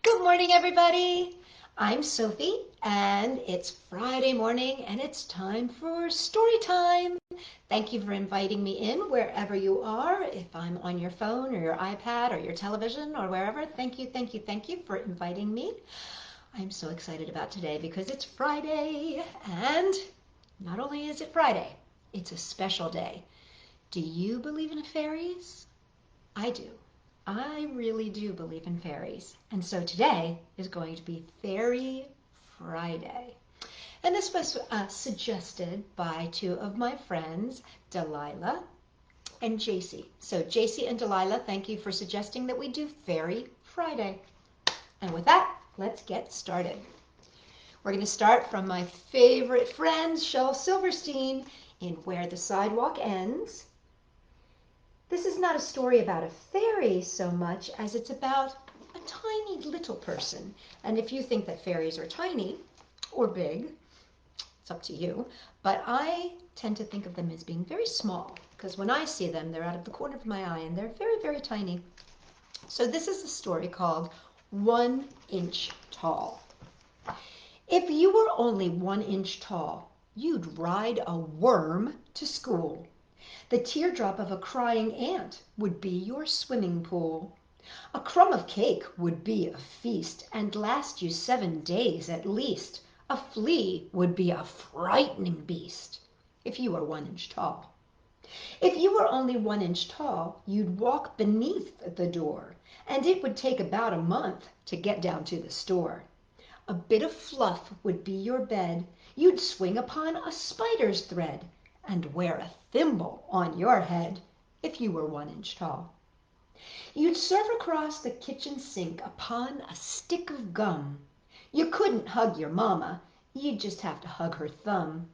Good morning, everybody. I'm Sophie, and it's Friday morning, and it's time for story time. Thank you for inviting me in wherever you are. If I'm on your phone or your iPad or your television or wherever, thank you for inviting me. I'm so excited about today because it's Friday, and not only is it Friday, it's a special day. Do you believe in fairies? I do. I really do believe in fairies. And so today is going to be Fairy Friday. And this was suggested by two of my friends, Delilah and JC. So JC and Delilah, thank you for suggesting that we do Fairy Friday. And with that, let's get started. We're going to start from my favorite friend, Shel Silverstein, in Where the Sidewalk Ends. This is not a story about a fairy so much as it's about a tiny little person. And if you think that fairies are tiny or big, it's up to you. But I tend to think of them as being very small because when I see them, they're out of the corner of my eye and they're very, very tiny. So this is a story called 1 Inch Tall. If you were only 1 inch tall, you'd ride a worm to school. The teardrop of a crying ant would be your swimming pool. A crumb of cake would be a feast and last you 7 days at least. A flea would be a frightening beast if you were 1 inch tall. If you were only 1 inch tall, you'd walk beneath the door, and it would take about a month to get down to the store. A bit of fluff would be your bed. You'd swing upon a spider's thread and wear a thimble on your head if you were 1 inch tall. You'd serve across the kitchen sink upon a stick of gum. You couldn't hug your mama, you'd just have to hug her thumb.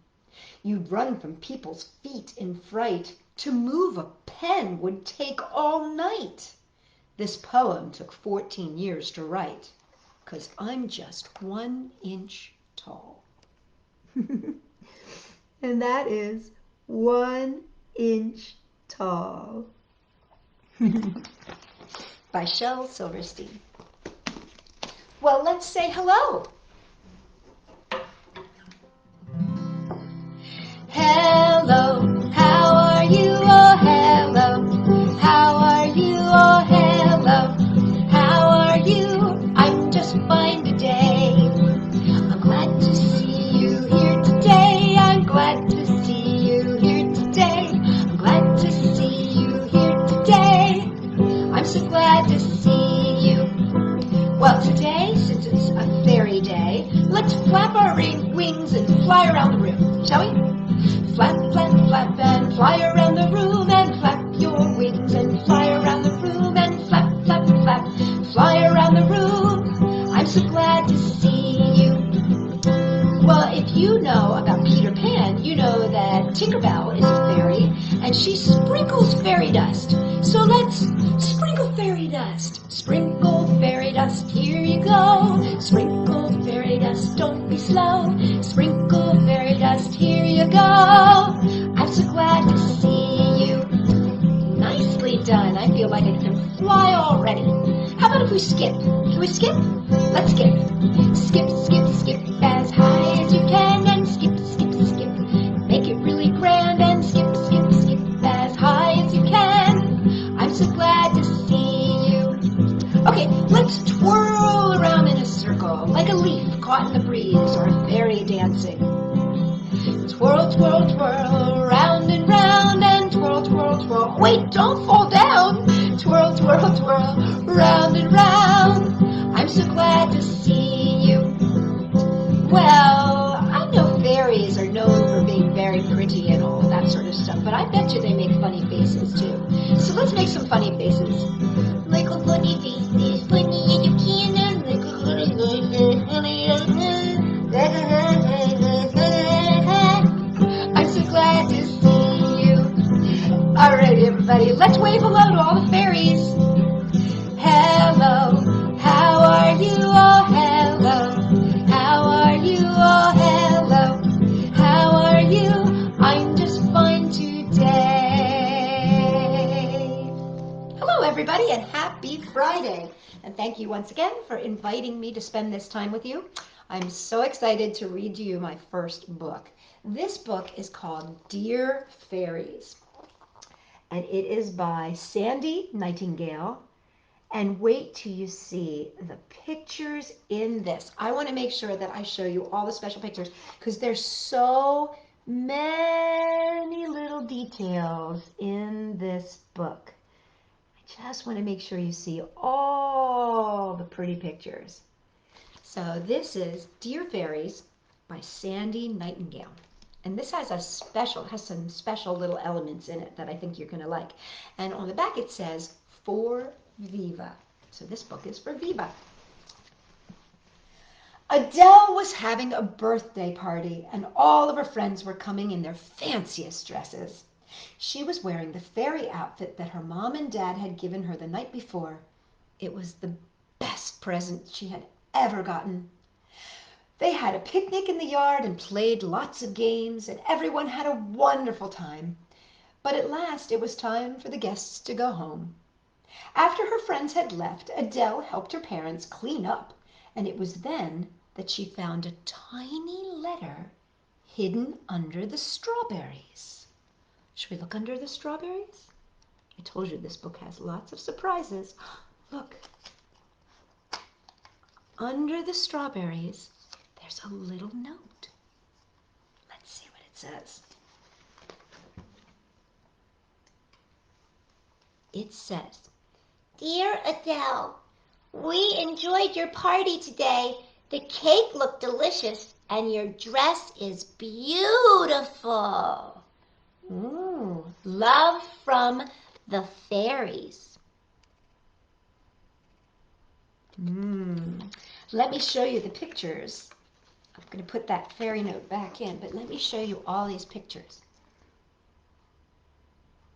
You'd run from people's feet in fright. To move a pen would take all night. This poem took 14 years to write, 'cause I'm just 1 inch tall. And that is 1 inch tall. By Shel Silverstein. Well, let's say hello. Hello, how are you? Oh, hello, how are you? Oh, hello, how are you? I'm just fine today. I'm glad to see you here today. I'm glad to see you here today. I'm glad to see you here today. I'm so glad to see you. Well, today, since it's a fairy day, let's flap our wings and fly around the room, shall we? Flap, flap, flap, and fly around the room, and flap your wings and fly around the room, and flap, flap, flap, fly around the room. I'm so glad to see you. Well, if you know about Peter Pan, you know that Tinkerbell is a fairy, and she sprinkles fairy dust. So let's sprinkle fairy dust. Sprinkle fairy dust, here you go. Sprinkle fairy dust, don't be slow. Sprinkle fairy dust, here you go. I'm so glad to see you. Nicely done. I feel like I can fly already. How about if we skip? Can we skip? Let's skip. Skip, skip, skip as high as you can, and skip, skip, skip. Make it really grand, and skip, skip, skip as high as you can. I'm so glad to see you. Okay, let's twirl around in a circle like a leaf caught in the breeze or a fairy dancing. Twirl, twirl, twirl, round and round, and twirl, twirl, twirl. Wait, don't fall down. Twirl, twirl, twirl, round and round. I'm so glad to see you. Well, I know fairies are known for being very pretty and all that sort of stuff, but I bet you they make funny faces too. So let's make some funny faces. Like a funny face, funny and you can't like a funny. I'm so glad to see you. All right, everybody, let's wave hello to all the fairies. Hello, how are you? Oh, hello, how are you? Oh, hello, how are you? I'm just fine today. Hello, everybody, and happy Happy Friday. And thank you once again for inviting me to spend this time with you. I'm so excited to read to you my first book. This book is called Dear Fairies, and it is by Sandy Nightingale. And wait till you see the pictures in this. I want to make sure that I show you all the special pictures because there's so many little details in this book. I just want to make sure you see all the pretty pictures. So this is Dear Fairies by Sandy Nightingale. And this has some special little elements in it that I think you're going to like. And on the back it says, For Viva. So this book is for Viva. Adele was having a birthday party, and all of her friends were coming in their fanciest dresses. She was wearing the fairy outfit that her mom and dad had given her the night before. It was the best present she had ever gotten. They had a picnic in the yard and played lots of games, and everyone had a wonderful time. But at last it was time for the guests to go home. After her friends had left, Adele helped her parents clean up, and it was then that she found a tiny letter hidden under the strawberries. Should we look under the strawberries? I told you this book has lots of surprises. Look. Under the strawberries, there's a little note. Let's see what it says. It says, Dear Adele, we enjoyed your party today. The cake looked delicious and your dress is beautiful. ooh, Love from the fairies. Let me show you the pictures. I'm going to put that fairy note back in, but let me show you all these pictures.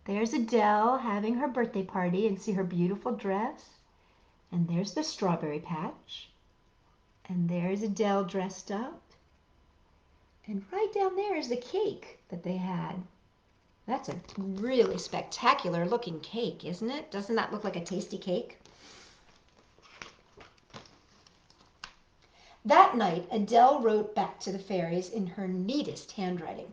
There's Adele having her birthday party and see her beautiful dress. And there's the strawberry patch. And there's Adele dressed up. And right down there is the cake that they had. That's a really spectacular looking cake, isn't it? Doesn't that look like a tasty cake? That night, Adele wrote back to the fairies in her neatest handwriting.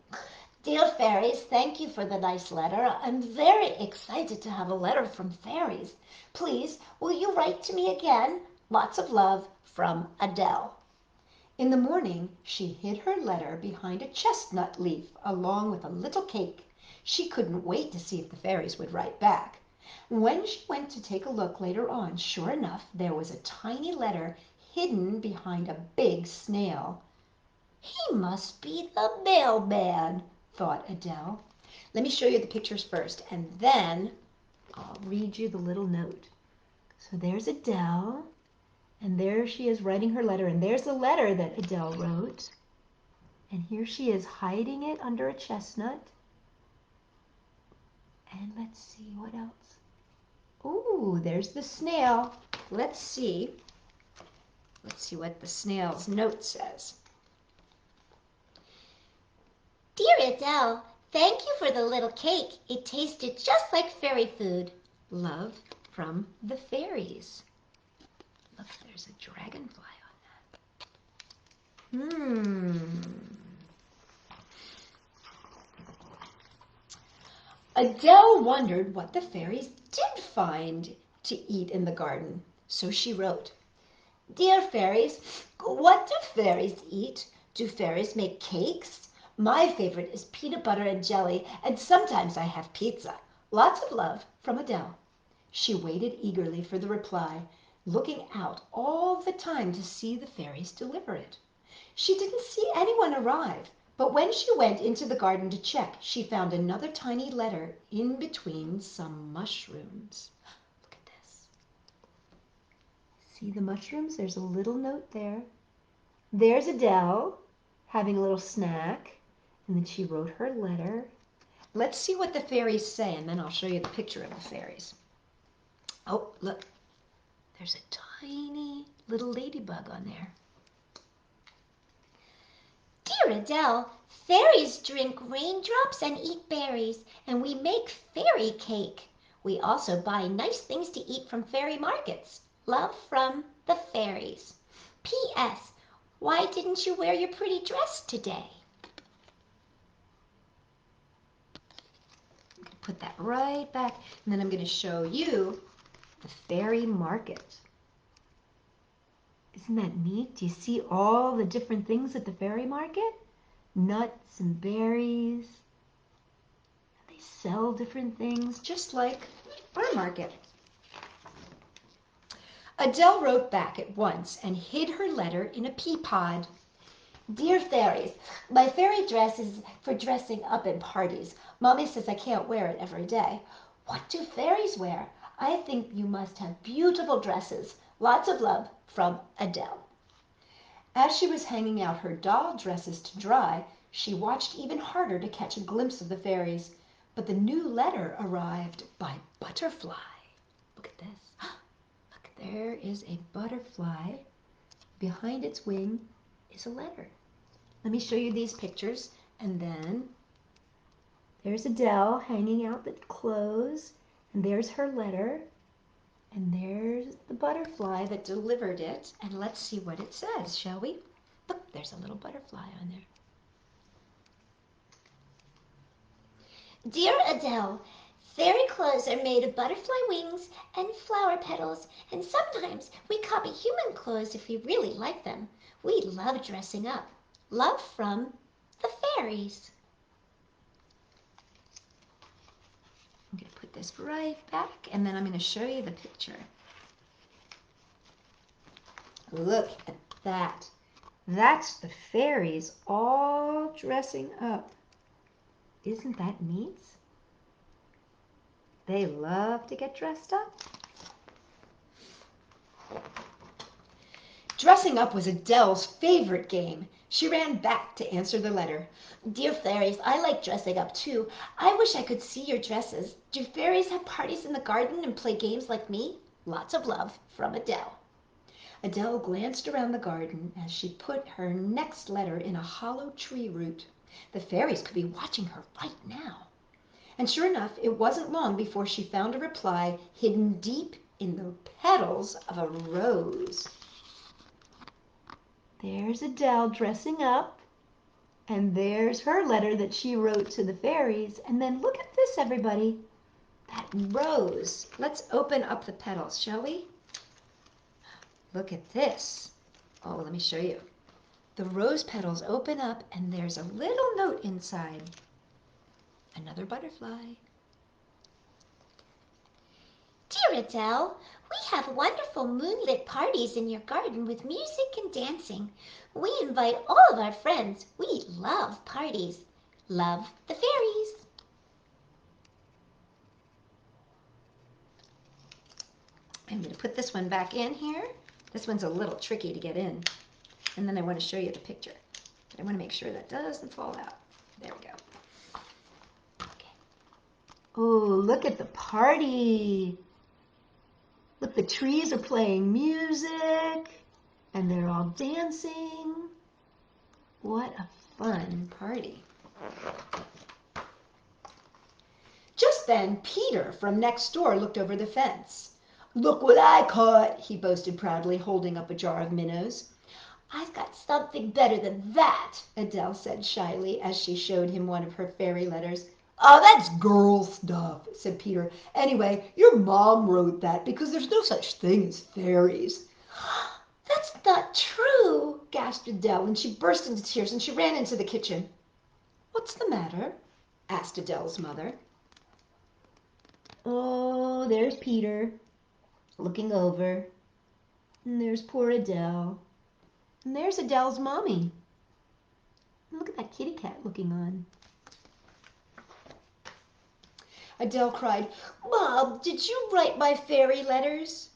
Dear fairies, thank you for the nice letter. I'm very excited to have a letter from fairies. Please, will you write to me again? Lots of love from Adele. In the morning, she hid her letter behind a chestnut leaf along with a little cake. She couldn't wait to see if the fairies would write back. When she went to take a look later on, sure enough, there was a tiny letter hidden behind a big snail. He must be the mailman, thought Adele. Let me show you the pictures first, and then I'll read you the little note. So there's Adele, and there she is writing her letter, and there's the letter that Adele wrote. And here she is hiding it under a chestnut. And let's see what else. Ooh, there's the snail. Let's see what the snail's note says. Dear Adele, thank you for the little cake. It tasted just like fairy food. Love from the fairies. Look, there's a dragonfly on that. Adele wondered what the fairies did find to eat in the garden. So she wrote, Dear fairies, what do fairies eat? Do fairies make cakes? My favorite is peanut butter and jelly, and sometimes I have pizza. Lots of love from Adele. She waited eagerly for the reply, looking out all the time to see the fairies deliver it. She didn't see anyone arrive, but when she went into the garden to check, she found another tiny letter in between some mushrooms. Look at this. See the mushrooms? There's a little note there. There's Adele having a little snack. And then she wrote her letter. Let's see what the fairies say, and then I'll show you the picture of the fairies. Oh, look. There's a tiny little ladybug on there. Dear Adele, fairies drink raindrops and eat berries, and we make fairy cake. We also buy nice things to eat from fairy markets. Love from the fairies. P.S. Why didn't you wear your pretty dress today? Put that right back, and then I'm going to show you the fairy market. Isn't that neat? Do you see all the different things at the fairy market? Nuts and berries. They sell different things, just like our market. Adele wrote back at once and hid her letter in a pea pod. Dear fairies, my fairy dress is for dressing up in parties. Mommy says I can't wear it every day. What do fairies wear? I think you must have beautiful dresses. Lots of love from Adele. As she was hanging out her doll dresses to dry, she watched even harder to catch a glimpse of the fairies. But the new letter arrived by butterfly. Look at this. Look, there is a butterfly. Behind its wing is a letter. Let me show you these pictures, and then there's Adele hanging out the clothes, and there's her letter, and there's the butterfly that delivered it, and let's see what it says, shall we? Look, there's a little butterfly on there. Dear Adele, fairy clothes are made of butterfly wings and flower petals, and sometimes we copy human clothes if we really like them. We love dressing up. Love from the fairies. I'm going to put this right back, and then I'm going to show you the picture. Look at that. That's the fairies all dressing up. Isn't that neat? They love to get dressed up. Dressing up was Adele's favorite game. She ran back to answer the letter. Dear fairies, I like dressing up too. I wish I could see your dresses. Do fairies have parties in the garden and play games like me? Lots of love from Adele. Adele glanced around the garden as she put her next letter in a hollow tree root. The fairies could be watching her right now. And sure enough, it wasn't long before she found a reply hidden deep in the petals of a rose. There's Adele dressing up, and there's her letter that she wrote to the fairies. And then look at this, everybody. That rose. Let's open up the petals, shall we? Look at this. Oh, let me show you. The rose petals open up, and there's a little note inside. Another butterfly. Dear Adele, we have wonderful moonlit parties in your garden with music and dancing. We invite all of our friends. We love parties. Love the fairies. I'm going to put this one back in here. This one's a little tricky to get in. And then I want to show you the picture. But I want to make sure that doesn't fall out. There we go. Okay. Oh, look at the party. Look, the trees are playing music. And they're all dancing. What a fun party. Just then, Peter from next door looked over the fence. Look what I caught, he boasted proudly, holding up a jar of minnows. I've got something better than that, Adele said shyly as she showed him one of her fairy letters. Oh, that's girl stuff, said Peter. Anyway, your mom wrote that because there's no such thing as fairies. That's not true, gasped Adele, and she burst into tears and she ran into the kitchen. What's the matter? Asked Adele's mother. Oh, there's Peter, looking over. And there's poor Adele. And there's Adele's mommy. And look at that kitty cat looking on. Adele cried, Mom, did you write my fairy letters?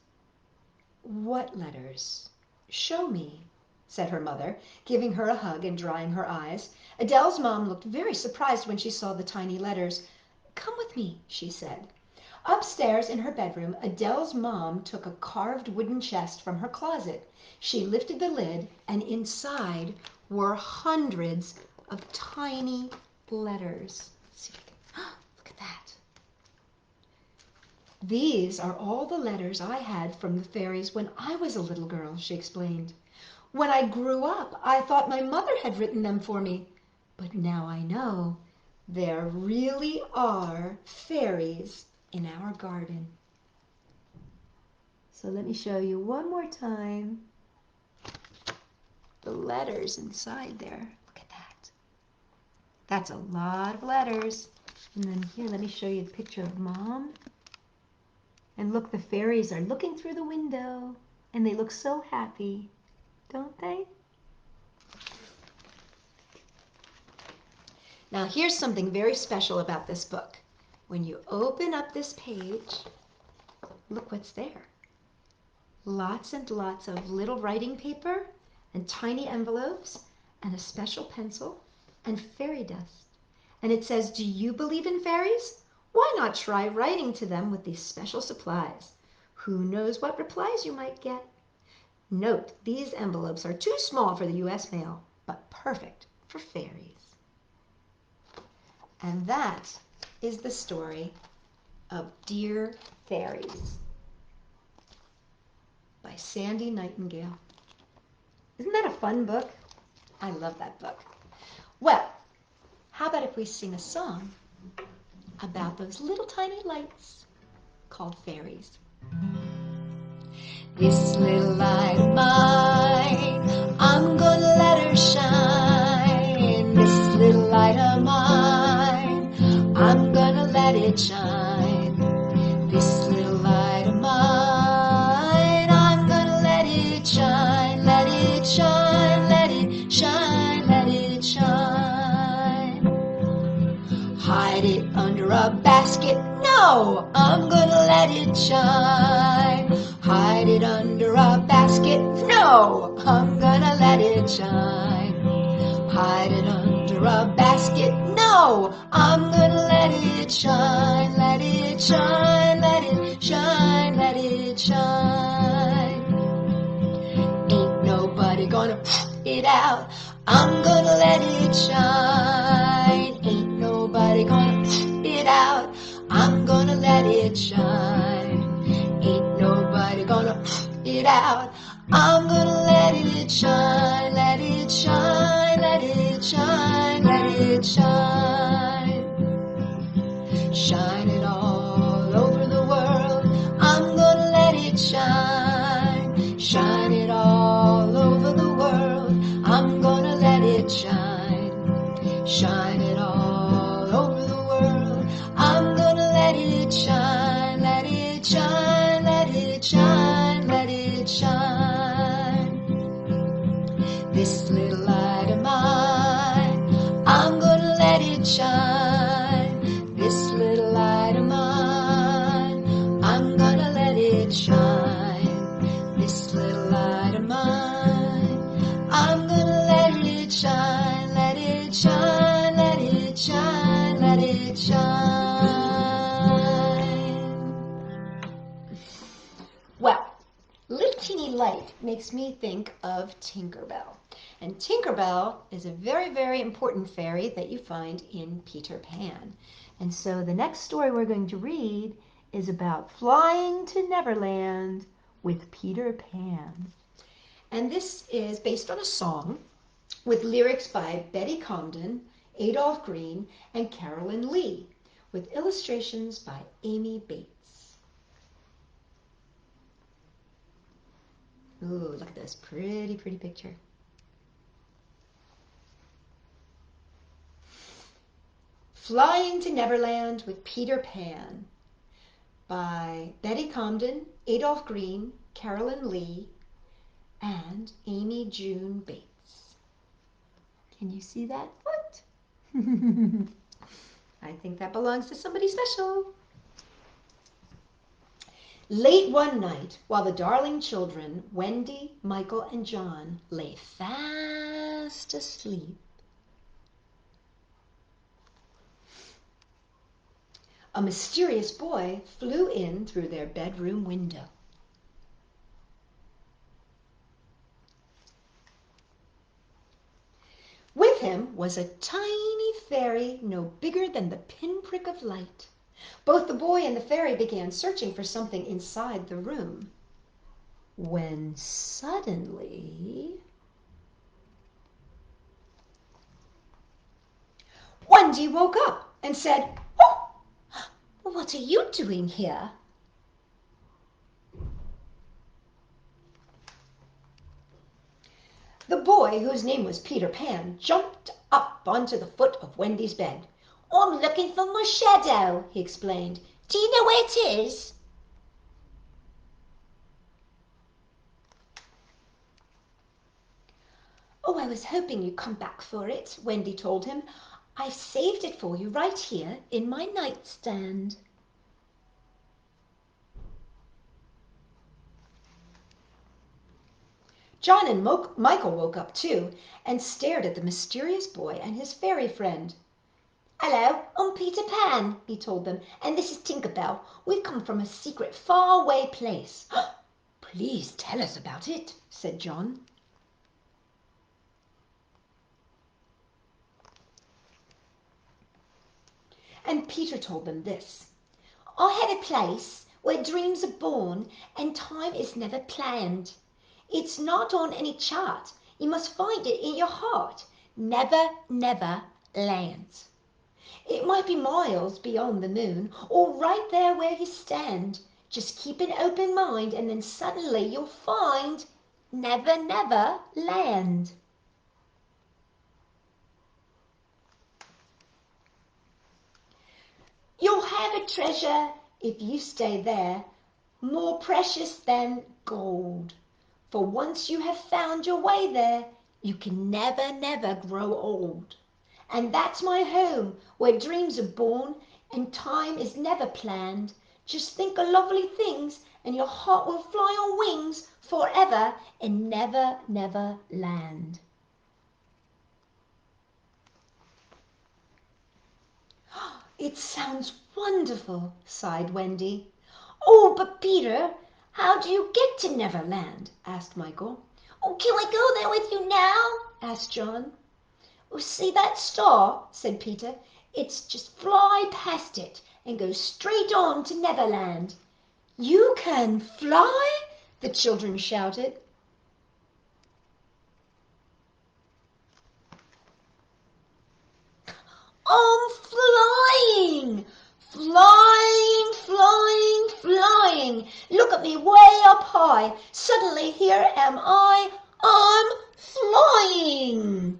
What letters? Show me, said her mother, giving her a hug and drying her eyes. Adele's mom looked very surprised when she saw the tiny letters. Come with me, she said. Upstairs in her bedroom, Adele's mom took a carved wooden chest from her closet. She lifted the lid, and inside were hundreds of tiny letters. Let's see if we can... Look at that. These are all the letters I had from the fairies when I was a little girl, she explained. When I grew up, I thought my mother had written them for me, but now I know there really are fairies in our garden. So let me show you one more time the letters inside there. Look at that. That's a lot of letters. And then here, let me show you a picture of Mom. And look, the fairies are looking through the window, and they look so happy, don't they? Now, here's something very special about this book. When you open up this page, look what's there. Lots and lots of little writing paper and tiny envelopes and a special pencil and fairy dust. And it says, do you believe in fairies? Why not try writing to them with these special supplies? Who knows what replies you might get? Note, these envelopes are too small for the U.S. mail, but perfect for fairies. And that is the story of Dear Fairies by Sandy Nightingale. Isn't that a fun book? I love that book. Well, how about if we sing a song about those little tiny lights called fairies? This little light of mine, I'm gonna let her shine. This little light of mine, I'm gonna let it shine. This little light of mine, I'm gonna let it shine, let it shine, let it shine, let it shine. Hide it under a basket, no, I'm gonna let it shine. Hide it under a basket, no, I'm gonna let it shine. Hide it under a basket, no, I'm gonna let it shine, let it shine, let it shine, let it shine. Ain't nobody gonna put it out, I'm gonna let it shine. Ain't nobody gonna put it out, I'm gonna let it shine. Ain't nobody gonna put it out, I'm gonna let it shine, let it shine, let it shine, let it shine. Shine it all over the world, I'm gonna let it shine. Shine it all over the world, I'm gonna let it shine. Shine it all over the world, I'm gonna let it shine, let it shine, let it shine, let it shine. This little light of mine, I'm gonna let it shine. This little light of mine, I'm gonna let it shine. This little light of mine, I'm gonna let it shine, let it shine, let it shine, let it shine. Well, little teeny light makes me think of Tinkerbell. And Tinkerbell is a very, very important fairy that you find in Peter Pan. And so the next story we're going to read is about flying to Neverland with Peter Pan. And this is based on a song with lyrics by Betty Comden, Adolph Green, and Carolyn Leigh, with illustrations by Amy Bates. Ooh, look at this pretty, pretty picture. Flying to Neverland with Peter Pan by Betty Comden, Adolph Green, Carolyn Leigh, and Amy June Bates. Can you see that foot? I think that belongs to somebody special. Late one night, while the darling children, Wendy, Michael, and John, lay fast asleep, a mysterious boy flew in through their bedroom window. With him was a tiny fairy no bigger than the pinprick of light, Both the boy and the fairy began searching for something inside the room, when suddenly Wendy woke up and said, "Oh, what are you doing here?" The boy, whose name was Peter Pan, jumped up onto the foot of Wendy's bed. "I'm looking for my shadow," he explained. "Do you know where it is?" "Oh, I was hoping you'd come back for it," Wendy told him. "I've saved it for you right here in my nightstand." John and Michael woke up too and stared at the mysterious boy and his fairy friend. "Hello, I'm Peter Pan," he told them, "and this is Tinker Bell. We've come from a secret, far-away place." "Please tell us about it," said John. And Peter told them this. "I had a place where dreams are born and time is never planned. It's not on any chart. You must find it in your heart. Never, never land. It might be miles beyond the moon or right there where you stand. Just keep an open mind and then suddenly you'll find Never, never land." "You'll have a treasure if you stay there, more precious than gold. For once you have found your way there, you can never, never grow old. And that's my home, where dreams are born and time is never planned. Just think of lovely things and your heart will fly on wings forever and never, never land." "It sounds wonderful," sighed Wendy. "Oh, but Peter, how do you get to Neverland?" asked Michael. "Oh, can we go there with you now?" asked John. "Oh, see that star?" said Peter. "It's just fly past it and go straight on to Neverland." "You can fly?" the children shouted. "I'm flying! Flying, flying, flying! Look at me way up high! Suddenly here am I! I'm flying!"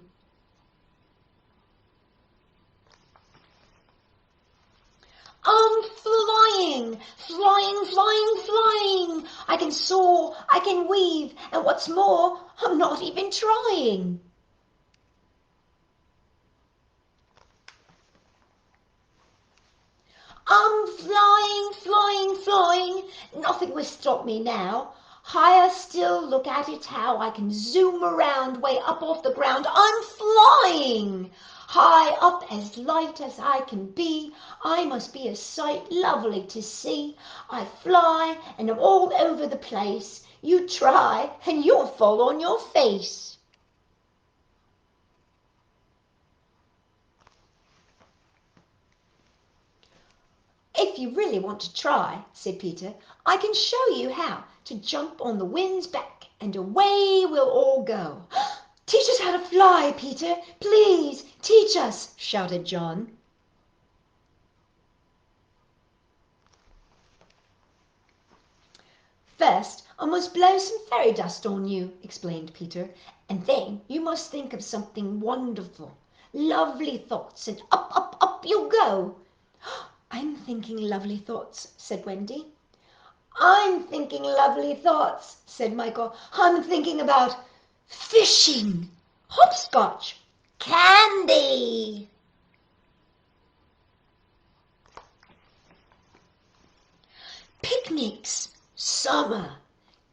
"I'm flying, flying, flying, flying! I can soar, I can weave, and what's more, I'm not even trying." "I'm flying, flying, flying! Nothing will stop me now. Higher still, look at it how I can zoom around way up off the ground. I'm flying! High up, as light as I can be. I must be a sight lovely to see. I fly and I'm all over the place. You try and you'll fall on your face." "If you really want to try," said Peter, "I can show you how to jump on the wind's back and away we'll all go." "Teach us how to fly, Peter. Please teach us," shouted John. "First, I must blow some fairy dust on you," explained Peter, "and then you must think of something wonderful, lovely thoughts, and up, up, up you'll go." "I'm thinking lovely thoughts," said Wendy. "I'm thinking lovely thoughts," said Michael. "I'm thinking about fishing, hopscotch, Candy! picnics, Summer!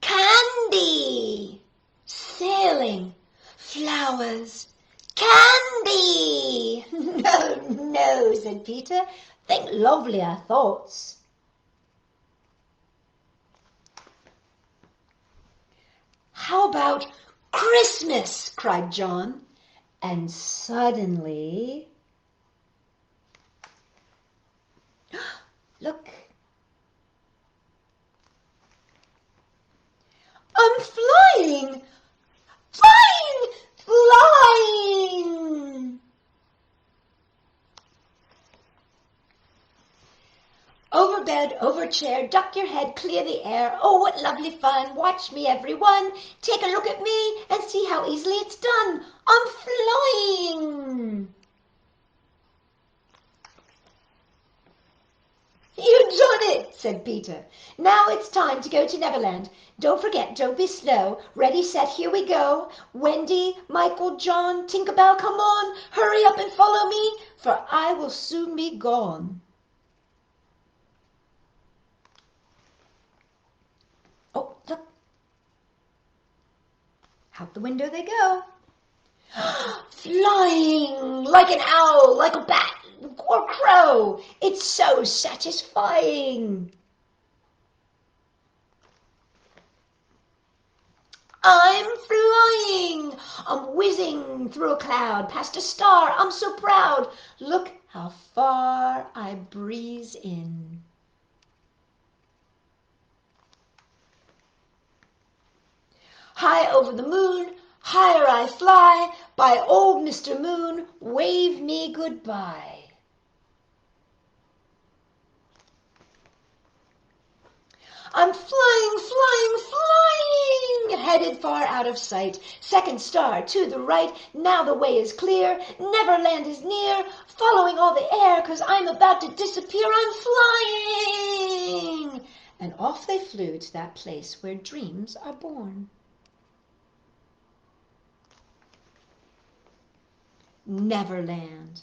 candy, sailing, flowers, Candy! No, no," said Peter. "Think lovelier thoughts." "How about Christmas?" cried John. And suddenly Look. I'm flying! Flying! Flying! Over bed, over chair, duck your head, clear the air. Oh, what lovely fun. Watch me, everyone. Take a look at me and see how easily it's done. I'm flying. You've done it, said Peter. Now it's time to go to Neverland. Don't forget, don't be slow. Ready, set, here we go. Wendy, Michael, John, Tinkerbell, come on. Hurry up and follow me, for I will soon be gone. Oh, look. Out the window they go. Flying like an owl, like a bat or crow. It's so satisfying. I'm flying. I'm whizzing through a cloud, past a star. I'm so proud. Look how far I breeze in. High over the moon, higher I fly, by old Mr. Moon, wave me goodbye. I'm flying, flying, flying, headed far out of sight. Second star to the right, now the way is clear. Neverland is near, following all the air, 'cause I'm about to disappear. I'm flying. And off they flew to that place where dreams are born. Neverland.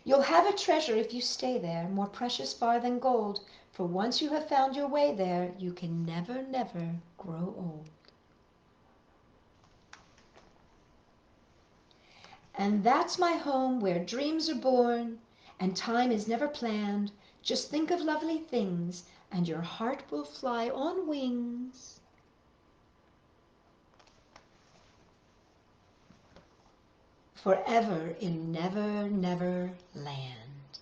You'll have a treasure if you stay there, more precious far than gold. For once you have found your way there, you can never, never grow old. And that's my home where dreams are born and time is never planned. Just think of lovely things and your heart will fly on wings. Forever in Never, Never Land.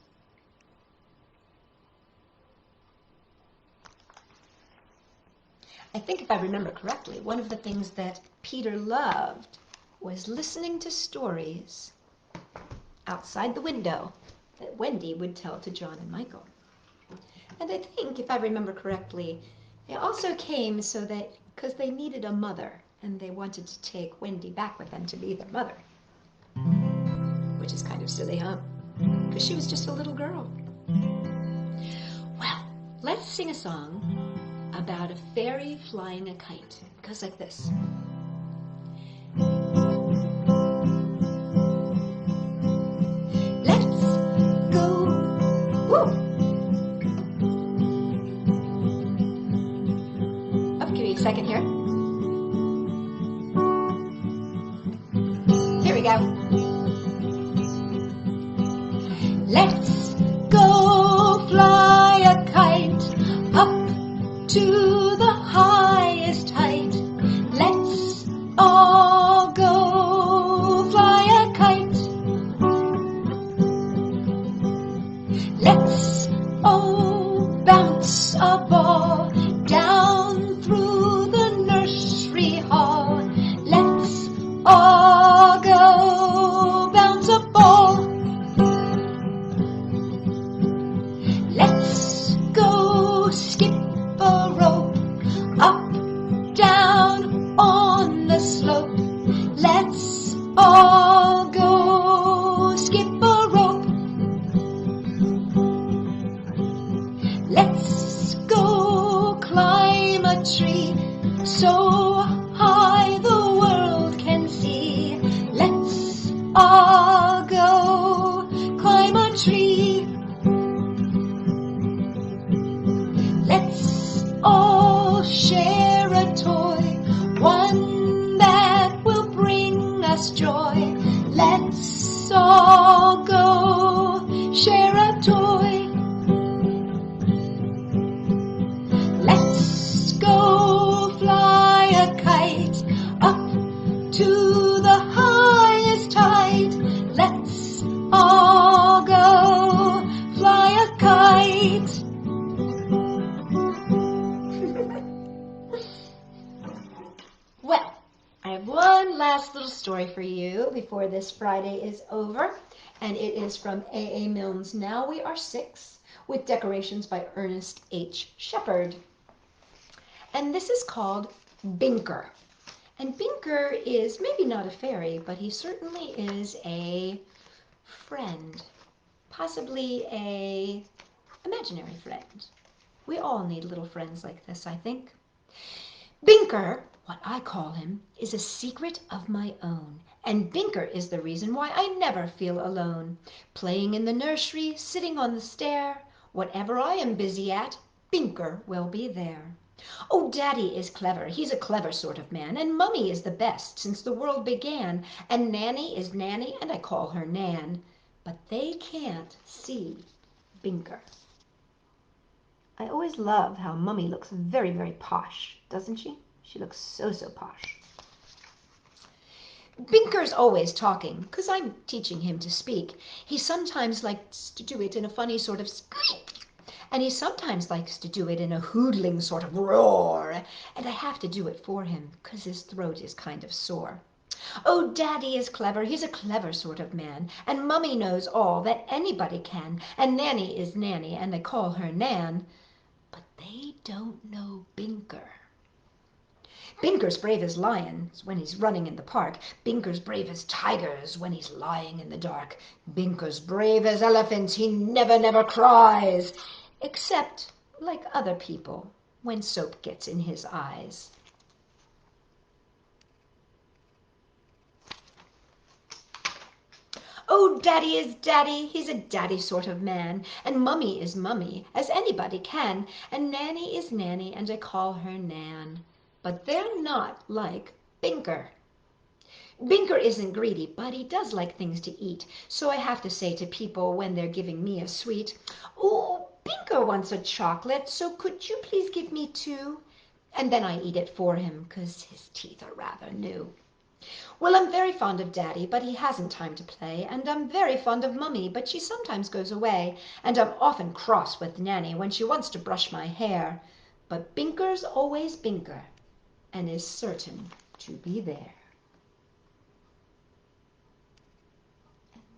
I think if I remember correctly, one of the things that Peter loved was listening to stories outside the window that Wendy would tell to John and Michael. And I think, if I remember correctly, they also came so that, because they needed a mother, and they wanted to take Wendy back with them to be their mother. Which is kind of silly, huh? Because she was just a little girl. Well, let's sing a song about a fairy flying a kite. It goes like this. Let's go. Woo! Oh, give me a second here. Here we go. Let's go fly a kite up to the highest height. Let's all go fly a kite. Let's all bounce a ball down through the nursery hall. Let's all go bounce a ball. Let's go skip a rope up, down on the slope. Let's all go skip a rope. Let's go climb a tree so high the world can see. Let's all go climb a tree. Let's all share a toy, one that will bring us joy. Let's all go share a toy. Let's go fly a kite up to the highest height. Let's all go fly a kite. have one last little story for you before this Friday is over, and it is from A. A. Milne's Now We Are Six, with decorations by Ernest H. Shephard. And this is called Binker. And Binker is maybe not a fairy, but he certainly is a friend, possibly a imaginary friend. We all need little friends like this, I think. Binker, what I call him, is a secret of my own, and Binker is the reason why I never feel alone. Playing in the nursery, sitting on the stair, whatever I am busy at, Binker will be there. Oh, Daddy is clever, he's a clever sort of man, and Mummy is the best since the world began, and Nanny is Nanny, and I call her Nan, but they can't see Binker. I always love how Mummy looks very, very posh, doesn't she? She looks so, so posh. Binker's always talking, 'cause I'm teaching him to speak. He sometimes likes to do it in a funny sort of squeak, and he sometimes likes to do it in a hoodling sort of roar, and I have to do it for him, 'cause his throat is kind of sore. Oh, Daddy is clever, he's a clever sort of man, and Mummy knows all that anybody can, and Nanny is Nanny, and they call her Nan, but they don't know Binker. Binker's brave as lions when he's running in the park. Binker's brave as tigers when he's lying in the dark. Binker's brave as elephants, he never, never cries, except, like other people, when soap gets in his eyes. Oh, Daddy is Daddy, he's a daddy sort of man, and Mummy is Mummy, as anybody can, and Nanny is Nanny, and I call her Nan. But they're not like Binker. Binker isn't greedy, but he does like things to eat, so I have to say to people when they're giving me a sweet, "Oh, Binker wants a chocolate, so could you please give me 2?" And then I eat it for him, 'cause his teeth are rather new. Well, I'm very fond of Daddy, but he hasn't time to play, and I'm very fond of Mummy, but she sometimes goes away, and I'm often cross with Nanny when she wants to brush my hair, but Binker's always Binker, and is certain to be there.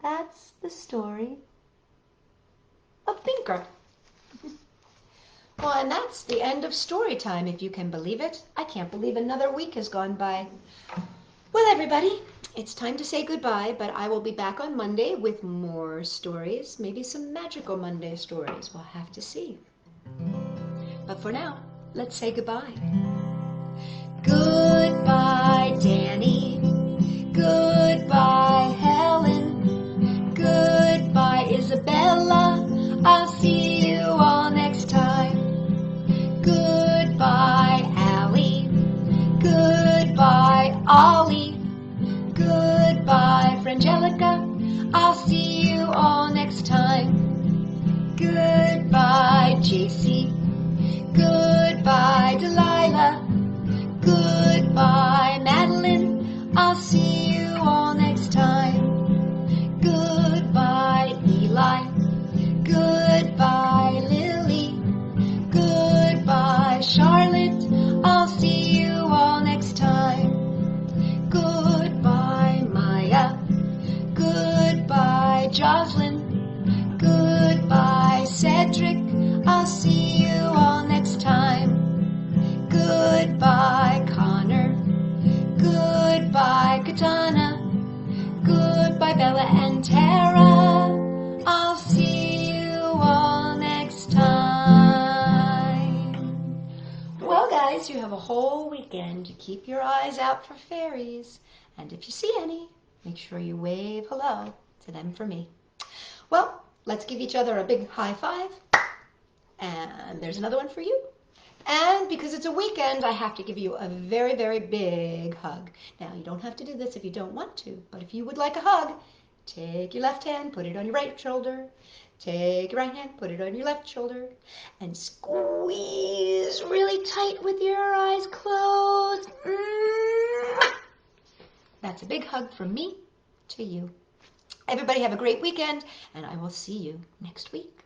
That's the story of Binker. Well, and that's the end of story time, if you can believe it. I can't believe another week has gone by. Well, everybody, it's time to say goodbye, but I will be back on Monday with more stories, maybe some magical Monday stories. We'll have to see. But for now, let's say goodbye. Goodbye, Danny. Goodbye, Helen. Goodbye, Isabella. I'll see you all next time. Goodbye, Allie. Goodbye, Ollie. Goodbye, Frangelica. I'll see you all next time. Goodbye, JC. Goodbye, Delilah. Goodbye, Madeline. I'll see you all next time. Goodbye, Eli. Goodbye, Lily. Goodbye, Charlotte. I'll see you all next time. Goodbye, Maya. Goodbye, Jocelyn. Goodbye, Cedric. I'll see you all next time. Goodbye, Connor. Goodbye, Katana. Goodbye, Bella and Tara. I'll see you all next time. Well, guys, you have a whole weekend to keep your eyes out for fairies. And if you see any, make sure you wave hello to them for me. Well, let's give each other a big high five. And there's another one for you. And because it's a weekend, I have to give you a very, very big hug. Now, you don't have to do this if you don't want to, but if you would like a hug, take your left hand, put it on your right shoulder. Take your right hand, put it on your left shoulder, and squeeze really tight with your eyes closed. That's a big hug from me to you. Everybody have a great weekend, and I will see you next week.